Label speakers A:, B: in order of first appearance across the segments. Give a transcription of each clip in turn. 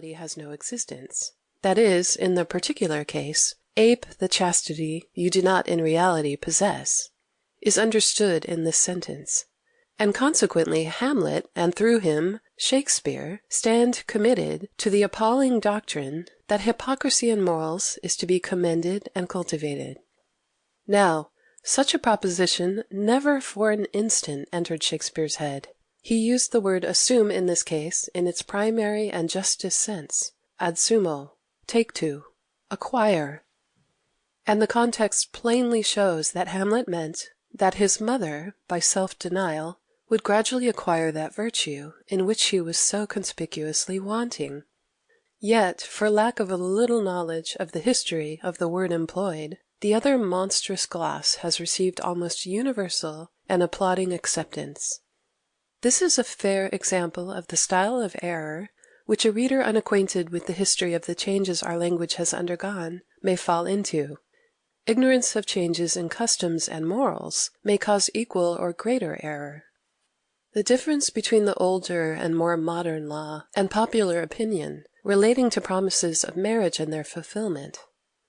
A: reality has no existence. That is, in the particular case, ape the chastity you do not in reality possess, is understood in this sentence, and consequently Hamlet, and through him Shakespeare, stand committed to the appalling doctrine that hypocrisy in morals is to be commended and cultivated. Now, such a proposition never for an instant entered Shakespeare's head. He used the word assume in this case in its primary and justest sense, ad sumo, take to, acquire. And the context plainly shows that Hamlet meant that his mother, by self-denial, would gradually acquire that virtue in which she was so conspicuously wanting. Yet, for lack of a little knowledge of the history of the word employed, the other monstrous gloss has received almost universal and applauding acceptance. This is a fair example of the style of error which a reader unacquainted with the history of the changes our language has undergone may fall into. Ignorance of changes in customs and morals may cause equal or greater error. The difference between the older and more modern law and popular opinion relating to promises of marriage and their fulfillment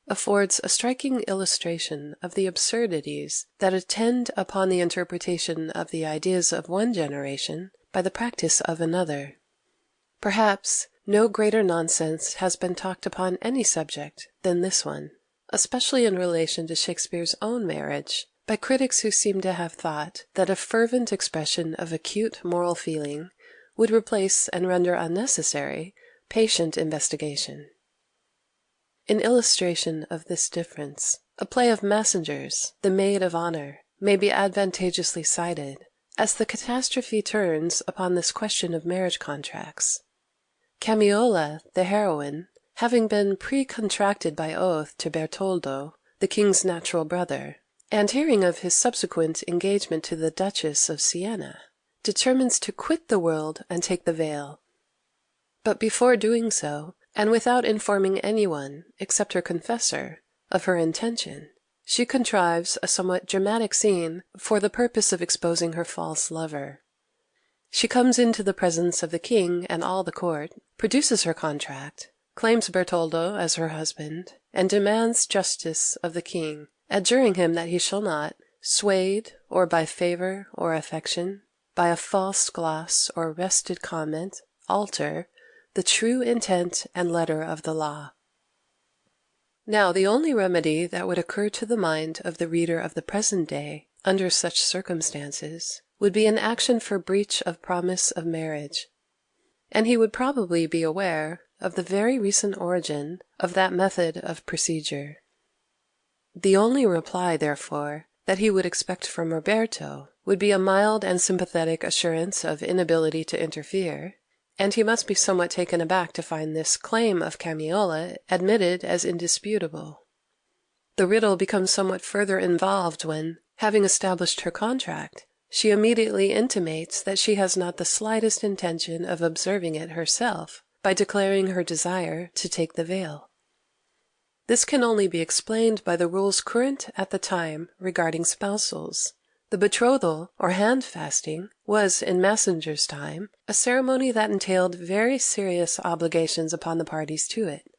A: affords a striking illustration of the absurdities that attend upon the interpretation of the ideas of one generation by the practice of another. Perhaps no greater nonsense has been talked upon any subject than this one, especially in relation to Shakespeare's own marriage, by critics who seem to have thought that a fervent expression of acute moral feeling would replace and render unnecessary patient investigation. In illustration of this difference, a play of Massinger's, The Maid of Honour, may be advantageously cited, as the catastrophe turns upon this question of marriage contracts. Camiola, the heroine, having been pre-contracted by oath to Bertoldo, the king's natural brother, and hearing of his subsequent engagement to the Duchess of Siena, determines to quit the world and take the veil. But before doing so, and without informing any one, except her confessor, of her intention, she contrives a somewhat dramatic scene for the purpose of exposing her false lover. She comes into the presence of the king and all the court, produces her contract, claims Bertoldo as her husband, and demands justice of the king, adjuring him that he shall not, swayed, or by favour or affection, by a false gloss or wrested comment, alter the true intent and letter of the law. Now, the only remedy that would occur to the mind of the reader of the present day, under such circumstances, would be an action for breach of promise of marriage, and he would probably be aware of the very recent origin of that method of procedure. The only reply, therefore, that he would expect from Roberto would be a mild and sympathetic assurance of inability to interfere, and he must be somewhat taken aback to find this claim of Camiola admitted as indisputable. The riddle becomes somewhat further involved when, having established her contract, she immediately intimates that she has not the slightest intention of observing it herself by declaring her desire to take the veil. This can only be explained by the rules current at the time regarding spousals. The betrothal, or hand-fasting, was, in Massinger's time, a ceremony that entailed very serious obligations upon the parties to it.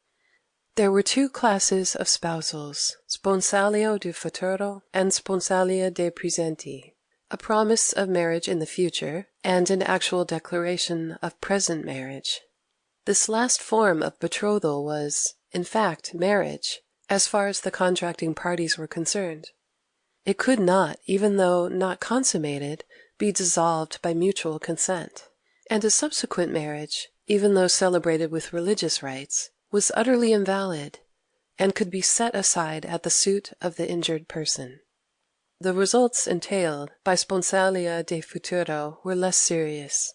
A: There were two classes of spousals, sponsalio de futuro and sponsalia de presenti, a promise of marriage in the future, and an actual declaration of present marriage. This last form of betrothal was, in fact, marriage, as far as the contracting parties were concerned. It could not, even though not consummated, be dissolved by mutual consent, and a subsequent marriage, even though celebrated with religious rites, was utterly invalid, and could be set aside at the suit of the injured person. The results entailed by sponsalia de futuro were less serious.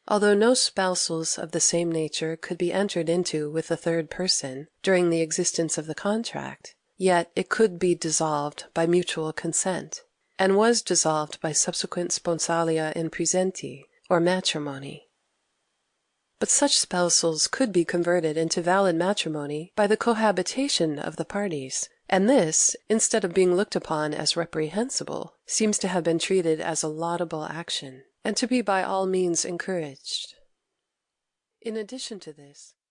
A: Although no spousals of the same nature could be entered into with a third person during the existence of the contract, yet it could be dissolved by mutual consent, and was dissolved by subsequent sponsalia in presenti, or matrimony. But such spousals could be converted into valid matrimony by the cohabitation of the parties, and this, instead of being looked upon as reprehensible, seems to have been treated as a laudable action, and to be by all means encouraged. In addition to this,